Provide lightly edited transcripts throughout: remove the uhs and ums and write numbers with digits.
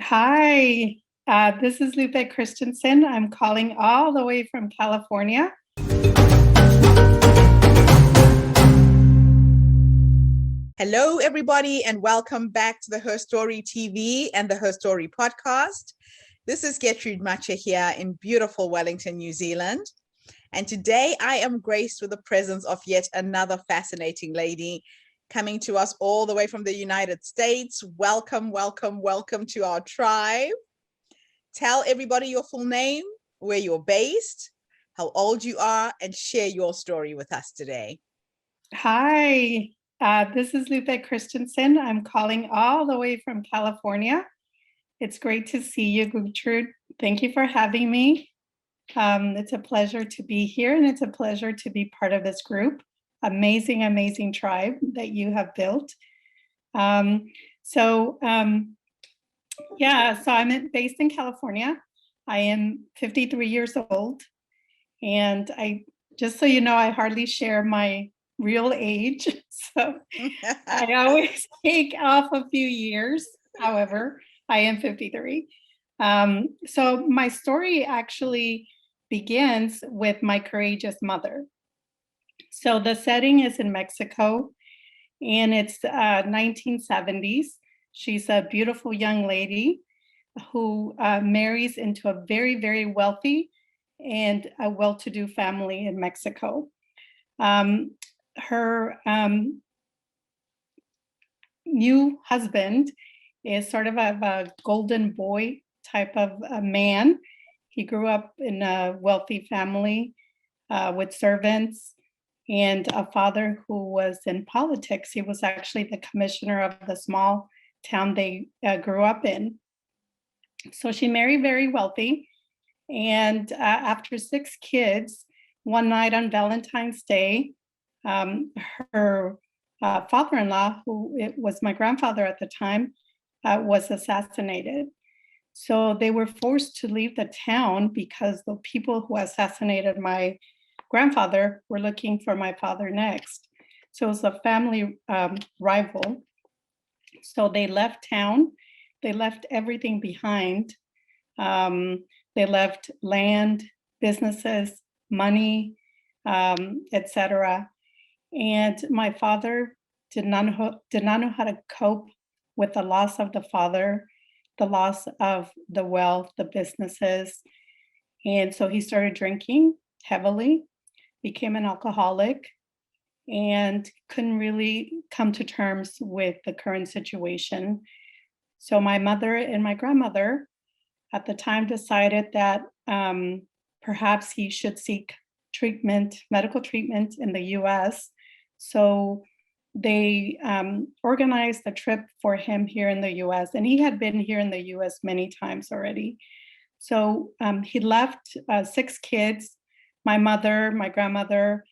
Hi, this is Lupe Christensen. I'm calling all the way from California. Hello, everybody, and welcome back to the Herstory TV and the Herstory podcast. This is Gertrude Macha here in beautiful Wellington, New Zealand. And today I am graced with the presence of yet another fascinating lady coming to us all the way from the United States. Welcome, welcome, welcome to our tribe. Tell everybody your full name, where you're based, how old you are, and share your story with us today. Hi, this is Lupe Christensen. I'm calling all the way from California. It's great to see you, Gertrude. Thank you for having me. It's a pleasure to be here, and it's a pleasure to be part of this group. Amazing, amazing tribe that you have built. So I'm based in California. I am 53 years old, and just so you know, I hardly share my real age. So I always take off a few years. However, I am 53. So my story actually begins with my courageous mother. So the setting is in Mexico, and it's 1970s. She's a beautiful young lady who marries into a very, very wealthy and a well-to-do family in Mexico. Her new husband is sort of a golden boy type of a man. He grew up in a wealthy family with servants and a father who was in politics. He was actually the commissioner of the small town they grew up in. So she married very wealthy. And after 6 kids, one night on Valentine's Day, her father-in-law, who it was my grandfather at the time, was assassinated. So they were forced to leave the town because the people who assassinated my grandfather were looking for my father next. So it was a family rival. So they left town. They left everything behind. They left land, businesses, money, etc. And my father did not know how to cope with the loss of the father, the loss of the wealth, the businesses. And so he started drinking heavily, became an alcoholic, and couldn't really come to terms with the current situation. So my mother and my grandmother at the time decided that perhaps he should seek treatment, medical treatment in the US. So they organized a trip for him here in the US, and he had been here in the US many times already. So he left 6 kids. My mother, my grandmother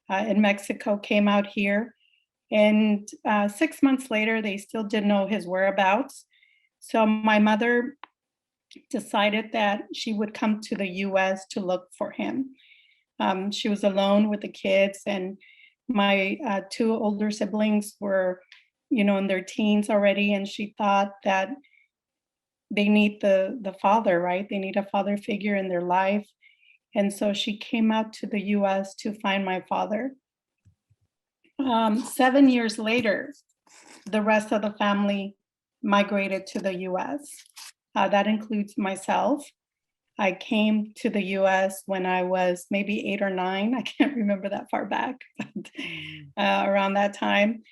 in Mexico came out here. And 6 months later, they still didn't know his whereabouts. So my mother decided that she would come to the US to look for him. She was alone with the kids, and my 2 older siblings were, in their teens already, and she thought that they need the father, right? They need a father figure in their life. And so she came out to the US to find my father. 7 years later, the rest of the family migrated to the US. That includes myself. I came to the US when I was maybe 8 or 9. I can't remember that far back, but around that time.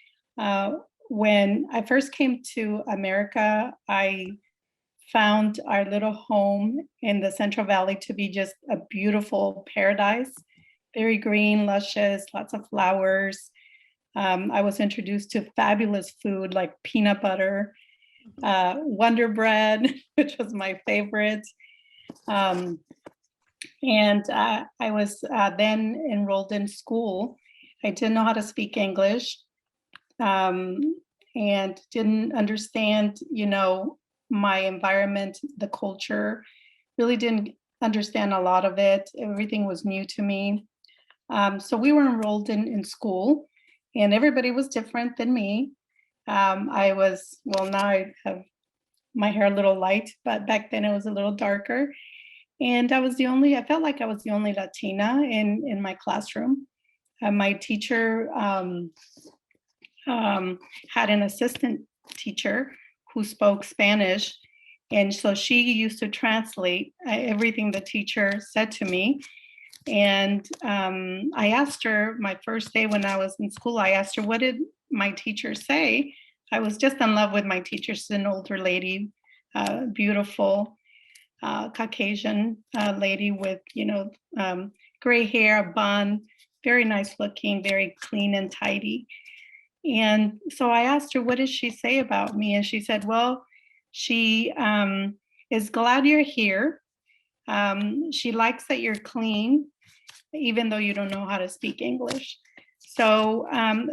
When I first came to America, I found our little home in the Central Valley to be just a beautiful paradise, very green, luscious, lots of flowers. I was introduced to fabulous food like peanut butter, Wonder Bread, which was my favorite. And I was then enrolled in school. I didn't know how to speak English and didn't understand, my environment, the culture, really didn't understand a lot of it. Everything was new to me. So we were enrolled in school, and everybody was different than me. Now I have my hair a little light, but back then it was a little darker. And I felt like I was the only Latina in my classroom. My teacher had an assistant teacher who spoke Spanish. And so she used to translate everything the teacher said to me. And I asked her my first day when I was in school, I asked her, what did my teacher say? I was just in love with my teacher. She's an older lady, beautiful Caucasian lady with, gray hair, a bun, very nice looking, very clean and tidy. And so I asked her, what did she say about me? And she said, well, she is glad you're here. She likes that you're clean, even though you don't know how to speak English. So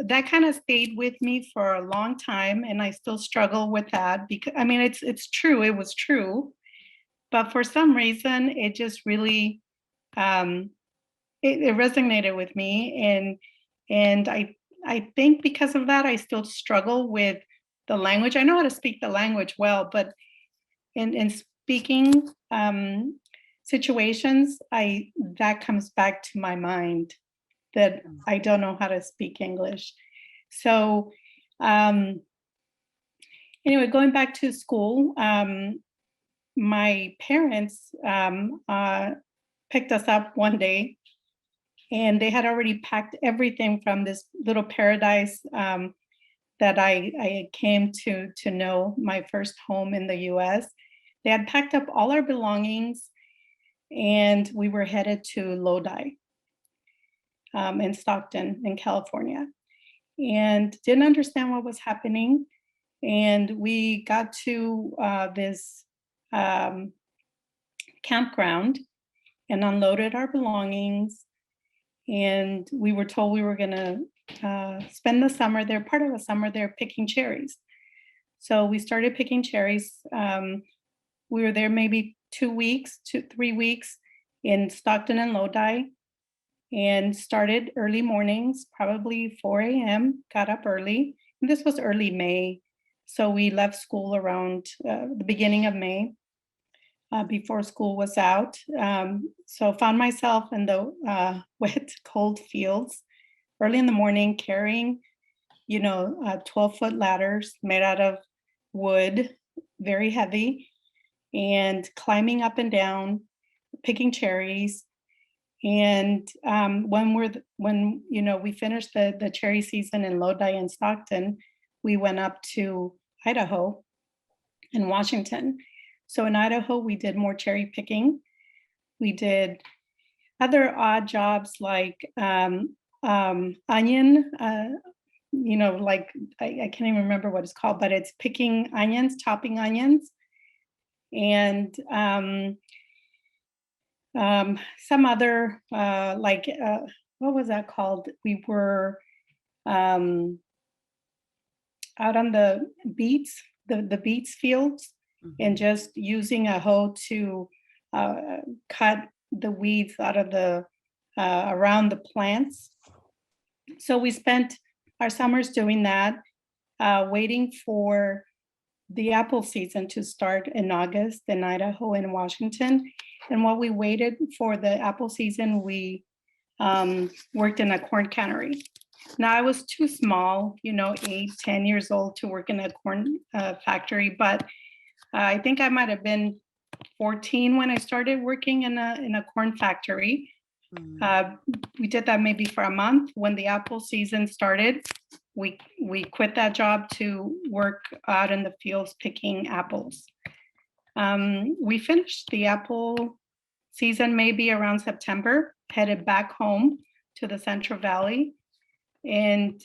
that kind of stayed with me for a long time, and I still struggle with that because it's true, it was true, but for some reason it just really it resonated with me, and I think because of that I still struggle with the language. I know how to speak the language well, but in speaking situations, that comes back to my mind that I don't know how to speak English. So anyway, going back to school, my parents picked us up one day, and they had already packed everything from this little paradise that I came to know, my first home in the US. They had packed up all our belongings, and we were headed to Lodi in Stockton, in California, and didn't understand what was happening. And we got to this campground and unloaded our belongings. And we were told we were going to spend the summer there, part of the summer there, picking cherries. So we started picking cherries. We were there maybe 2 weeks, 3 weeks in Stockton and Lodi, and started early mornings, probably 4 a.m., got up early. And this was early May. So we left school around the beginning of May, before school was out. So found myself in the wet, cold fields early in the morning, carrying, 12-foot ladders made out of wood, very heavy, and climbing up and down, picking cherries. And when we finished the cherry season in Lodi and Stockton, we went up to Idaho and Washington. So in Idaho, we did more cherry picking. We did other odd jobs like onion, like I can't even remember what it's called, but it's picking onions, chopping onions, and some other what was that called? We were out on the beets, the beets fields, and just using a hoe to cut the weeds out of the around the plants. So we spent our summers doing that, waiting for the apple season to start in August in Idaho and Washington. And while we waited for the apple season, we worked in a corn cannery. Now I was too small, 8, 10 years old to work in a corn factory, but I think I might have been 14 when I started working in a corn factory. We did that maybe for a month. When the apple season started, we quit that job to work out in the fields picking apples. We finished the apple season maybe around September, headed back home to the Central Valley, and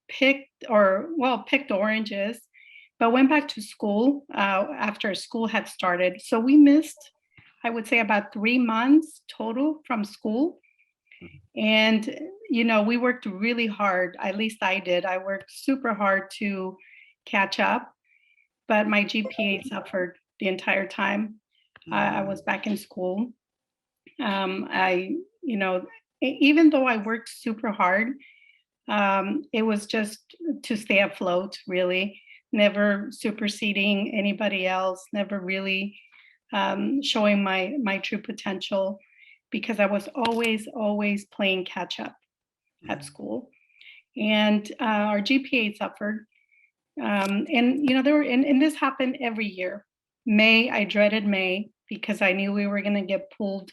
picked oranges, but went back to school after school had started. So we missed, I would say, about 3 months total from school. And, we worked really hard. At least I did. I worked super hard to catch up, but my GPA suffered the entire time I was back in school. Even though I worked super hard, it was just to stay afloat, really. never superseding anybody else, never really showing my true potential, because I was always playing catch up at school. And our GPA suffered. And there were, and this happened every year. May, I dreaded May because I knew we were going to get pulled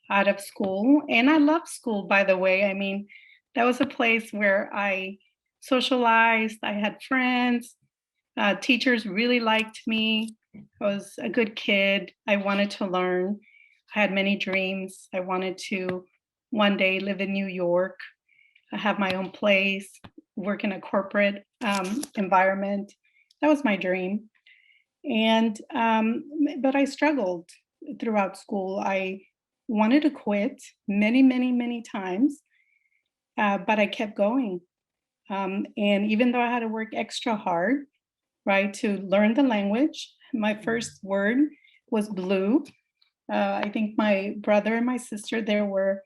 out of school. And I loved school, by the way. I mean, that was a place where I socialized, I had friends, teachers really liked me. I was a good kid. I wanted to learn. I had many dreams. I wanted to one day live in New York, have my own place, work in a corporate environment. That was my dream. And but I struggled throughout school. I wanted to quit many times, but I kept going. And even though I had to work extra hard, right, to learn the language, my first word was blue. I think my brother and my sister, there were,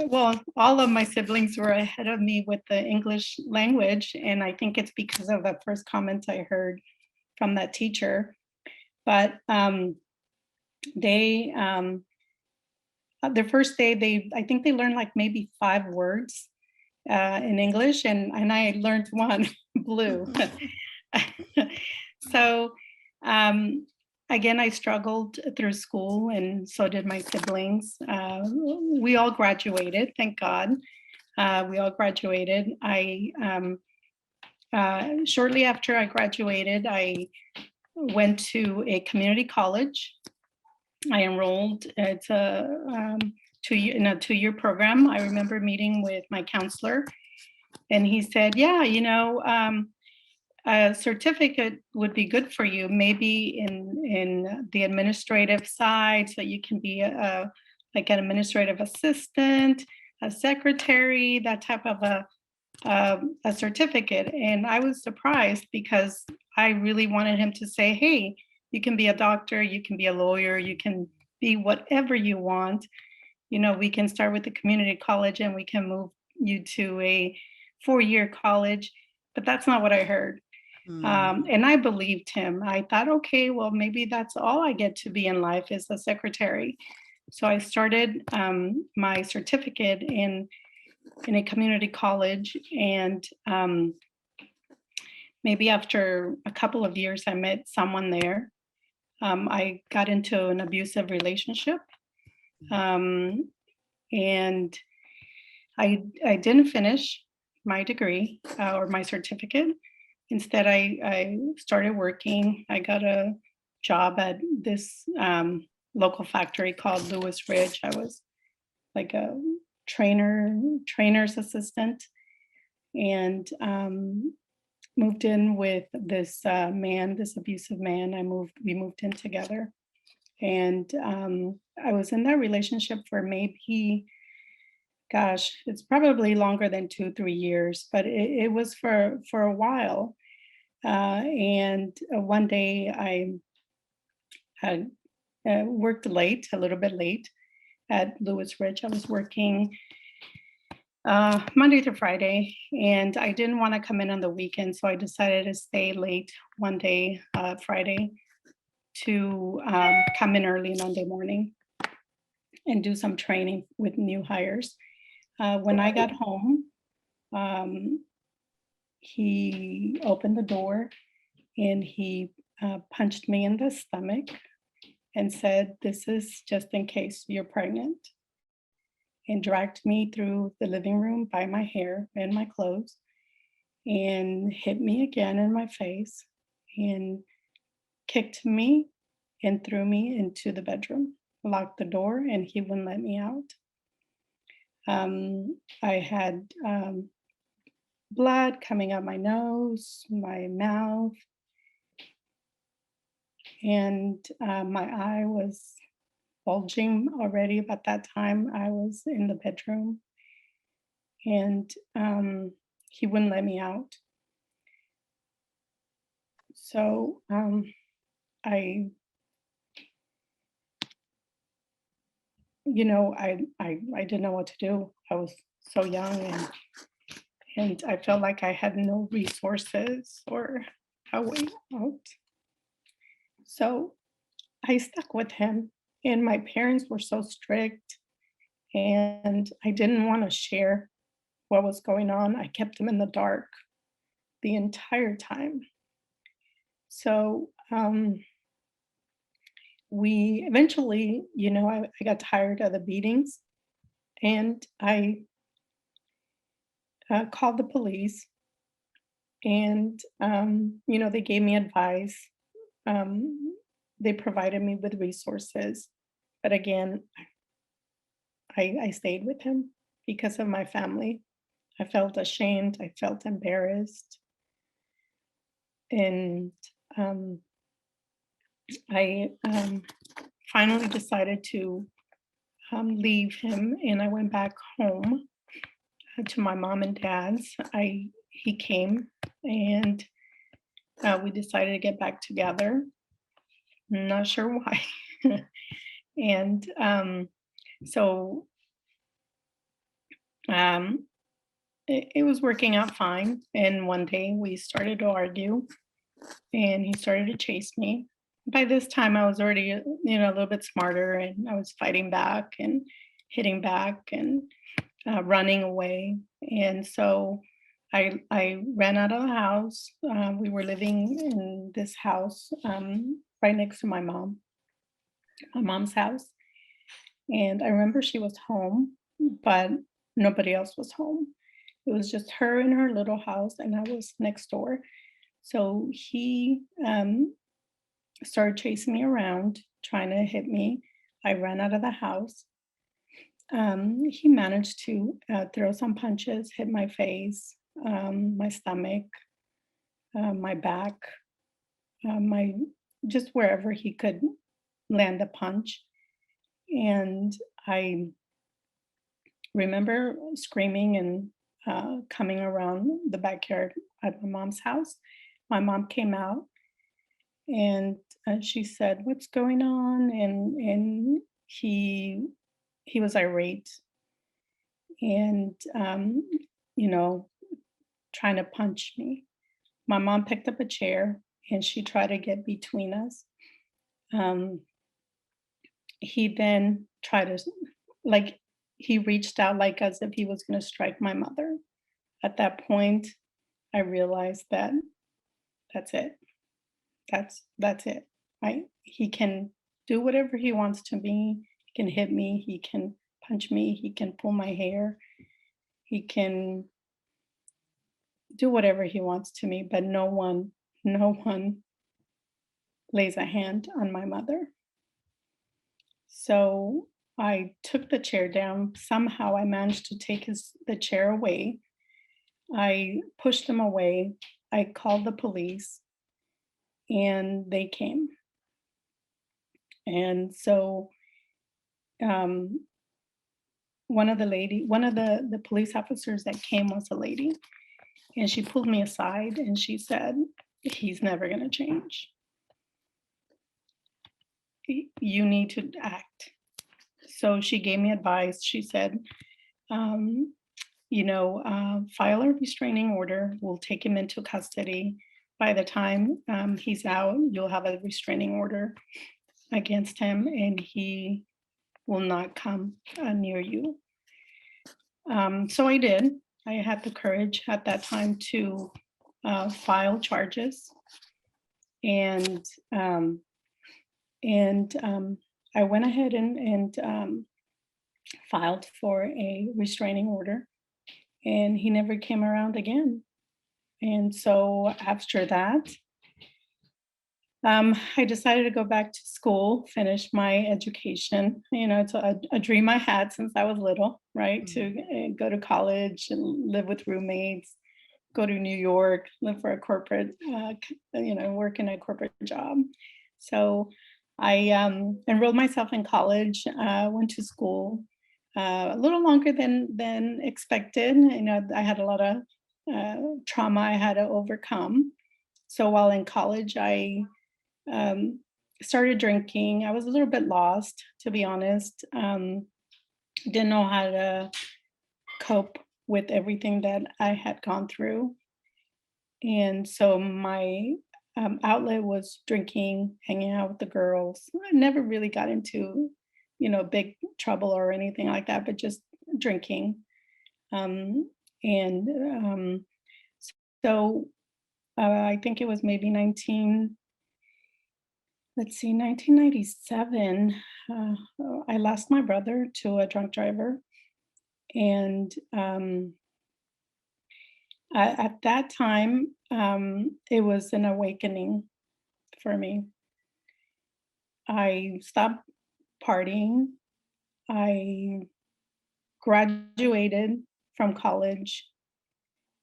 well, all of my siblings were ahead of me with the English language. And I think it's because of the first comments I heard from that teacher. But they, their first day, I think they learned like maybe 5 words in English, and I learned one, blue. So again, I struggled through school, and so did my siblings. We all graduated, thank God. We all graduated. Shortly after I graduated, I went to a community college. I enrolled. It's a 2-year program. I remember meeting with my counselor, and he said, "Yeah, a certificate would be good for you, maybe in the administrative side, so you can be like an administrative assistant, a secretary, that type of a certificate." And I was surprised because I really wanted him to say, "Hey, you can be a doctor, you can be a lawyer, you can be whatever you want. We can start with the community college and we can move you to a 4-year college." But that's not what I heard. And I believed him. I thought, okay, well, maybe that's all I get to be in life is a secretary. So I started my certificate in a community college. And maybe after a couple of years, I met someone there. I got into an abusive relationship. And I didn't finish my degree or my certificate. Instead, I started working. I got a job at this local factory called Lewis Ridge. I was like a trainer's assistant, and moved in with this man, this abusive man. We moved in together, and I was in that relationship for maybe, gosh, it's probably longer than 2-3 years, but it was for a while. And one day I had worked late, a little bit late at Lewis Ridge. I was working Monday to Friday, and I didn't want to come in on the weekend, so I decided to stay late one day, Friday, to come in early Monday morning and do some training with new hires. When I got home, he opened the door and he punched me in the stomach and said, "This is just in case you're pregnant," and dragged me through the living room by my hair and my clothes and hit me again in my face and kicked me and threw me into the bedroom, locked the door, and he wouldn't let me out. I had blood coming out my nose, my mouth, and my eye was bulging already. About that time, I was in the bedroom, and he wouldn't let me out. So I, I didn't know what to do. I was so young, and I felt like I had no resources or a way out. So I stuck with him, and my parents were so strict, and I didn't want to share what was going on. I kept them in the dark the entire time. So we eventually, I got tired of the beatings, and I called the police, and they gave me advice. They provided me with resources, but again, I stayed with him because of my family. I felt ashamed. I felt embarrassed, and um, I finally decided to leave him, and I went back home to my mom and dad's. He came, and we decided to get back together. Not sure why. And so um, it was working out fine. And one day we started to argue, and he started to chase me. By this time, I was already, a little bit smarter, and I was fighting back and hitting back and running away. And so I ran out of the house. We were living in this house right next to my mom's house. And I remember she was home, but nobody else was home. It was just her in her little house, and I was next door. So he started chasing me around, trying to hit me. I ran out of the house. He managed to throw some punches, hit my face, my stomach, my back, my just wherever he could land a punch. And I remember screaming and coming around the backyard at my mom's house. My mom came out, and she said, "What's going on?" And he was irate, and you know trying to punch me. My mom picked up a chair, and she tried to get between us. Um, he then tried to, like, he reached out like as if he was going to strike my mother. At that point, I realized that that's it. That's it. Right? He can do whatever he wants to me. He can hit me. He can punch me. He can pull my hair. He can do whatever he wants to me, but no one lays a hand on my mother. So I took the chair down. Somehow I managed to take the chair away. I pushed him away. I called the police, and they came. And so um, one of the police officers that came was a lady, and she pulled me aside, and she said, "He's never going to change. You need to act." So she gave me advice. She said, um, file a restraining order. We'll take him into custody. By the time he's out, you'll have a restraining order against him, and he will not come near you. So I did. I had the courage at that time to file charges, and I went ahead and filed for a restraining order, and he never came around again. And so after that, I decided to go back to school, finish my education. It's a dream I had since I was little, right? To go to college and live with roommates, go to New York, live for a corporate, work in a corporate job. So I enrolled myself in college, went to school a little longer than expected. I had a lot of trauma I had to overcome. So while in college, I started drinking. I was a little bit lost, to be honest. Didn't know how to cope with everything that I had gone through. And so my outlet was drinking, hanging out with the girls. I never really got into, big trouble or anything like that, but just drinking. And so I think it was maybe 1997. I lost my brother to a drunk driver. And at that time, it was an awakening for me. I stopped partying. I graduated from college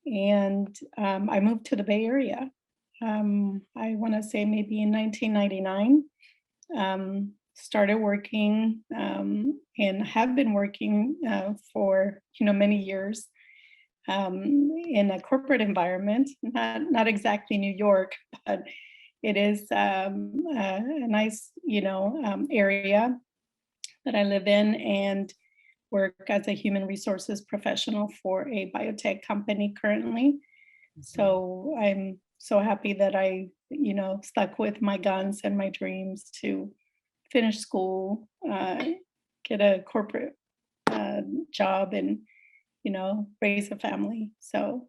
and I moved to the Bay Area. I want to say maybe in 1999. Started working and have been working for many years in a corporate environment, not exactly New York, but it is a nice area that I live in, and work as a human resources professional for a biotech company currently. So I'm so happy that I stuck with my guns and my dreams to finish school, get a corporate job, and raise a family. So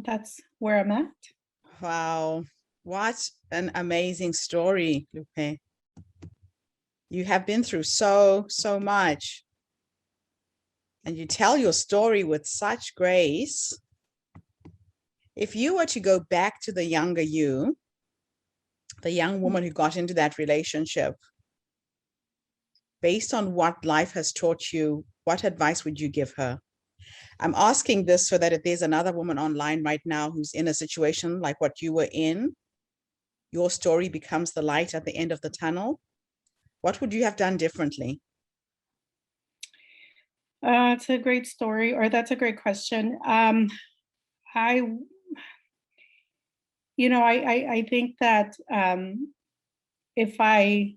that's where I'm at. Wow, what an amazing story, Lupe. You have been through so much, and you tell your story with such grace. If you were to go back to the younger you, the young woman who got into that relationship, based on what life has taught you, what advice would you give her? I'm asking this so that if there's another woman online right now who's in a situation like what you were in, your story becomes the light at the end of the tunnel. What would you have done differently? It's a great story, or that's a great question. I, I think that if I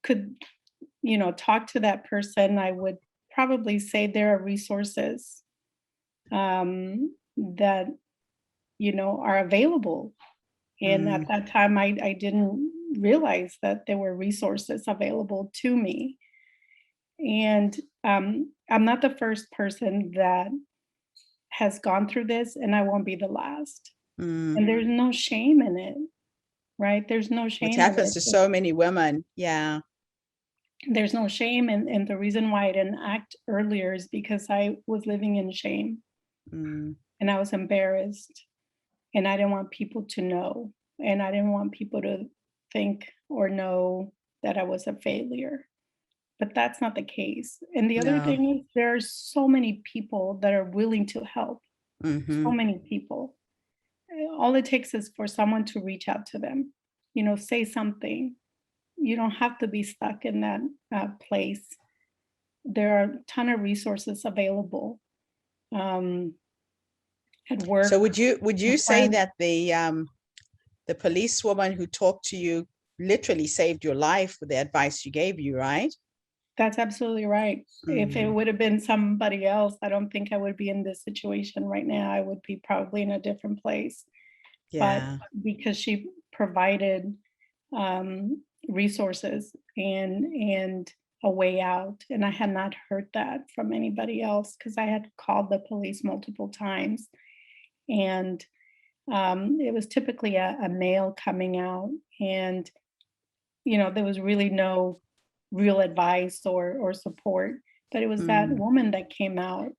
could, talk to that person, I would probably say there are resources that, are available. And at that time, I didn't realize that there were resources available to me. And I'm not the first person that has gone through this, and I won't be the last. And there's no shame in it, right? There's no Which shame in happens it. to so many women. Yeah. There's no shame. And the reason why I didn't act earlier is because I was living in shame and I was embarrassed and I didn't want people to know. And I didn't want people to think or know that I was a failure. But that's not the case. And the other No. thing is there are so many people that are willing to help. So many people. All it takes is for someone to reach out to them, say something. You don't have to be stuck in that place. There are a ton of resources available at work. So would you say friends. that the policewoman who talked to you literally saved your life with the advice she gave you, right? That's absolutely right. If it would have been somebody else, I don't think I would be in this situation right now. I would be probably in a different place. Yeah. But because she provided resources and a way out, and I had not heard that from anybody else because I had called the police multiple times, and it was typically a male coming out, and there was really no real advice or support. But it was that woman that came out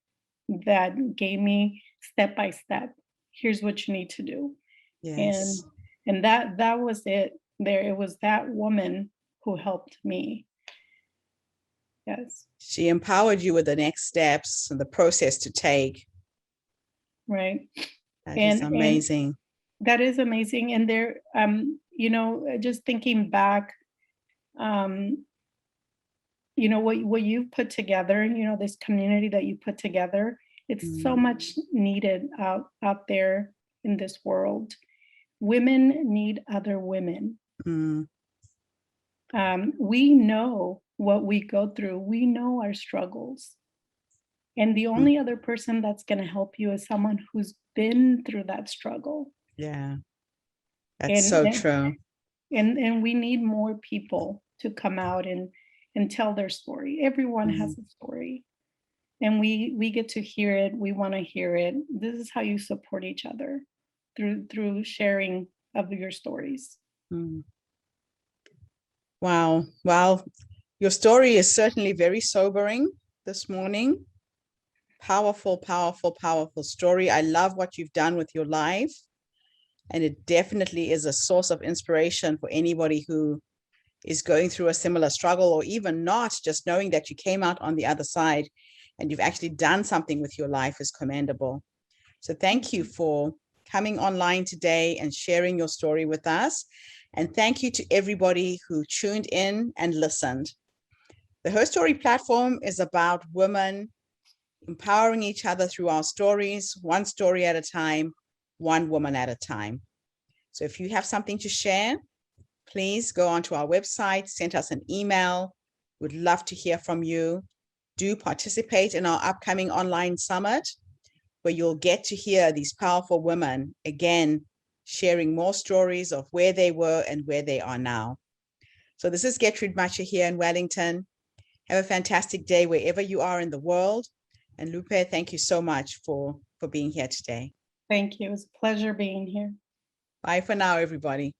that gave me step by step. Here's what you need to do. Yes. And that was it. It was that woman who helped me. Yes. She empowered you with the next steps and the process to take. Right. That is And amazing. that is amazing. And there, just thinking back, what you've put together, this community that you put together, it's so much needed out there in this world. Women need other women. We know what we go through. We know our struggles. And the only other person that's going to help you is someone who's been through that struggle. Yeah. That's so true. And we need more people to come out and tell their story. Everyone has a story, and we get to hear it. We want to hear it. This is how you support each other, through sharing of your stories. Mm. Wow. Well, your story is certainly very sobering this morning. Powerful, powerful, powerful story. I love what you've done with your life. And it definitely is a source of inspiration for anybody who is going through a similar struggle, or even not. Just knowing that you came out on the other side and you've actually done something with your life is commendable. So thank you for coming online today and sharing your story with us. And thank you to everybody who tuned in and listened. The Herstory platform is about women empowering each other through our stories, one story at a time, one woman at a time. So if you have something to share, please go onto our website, send us an email. We'd love to hear from you. Do participate in our upcoming online summit, where you'll get to hear these powerful women again, sharing more stories of where they were and where they are now. So this is Gertrude Macha here in Wellington. Have a fantastic day wherever you are in the world. And Lupe, thank you so much for being here today. Thank you. It was a pleasure being here. Bye for now, everybody.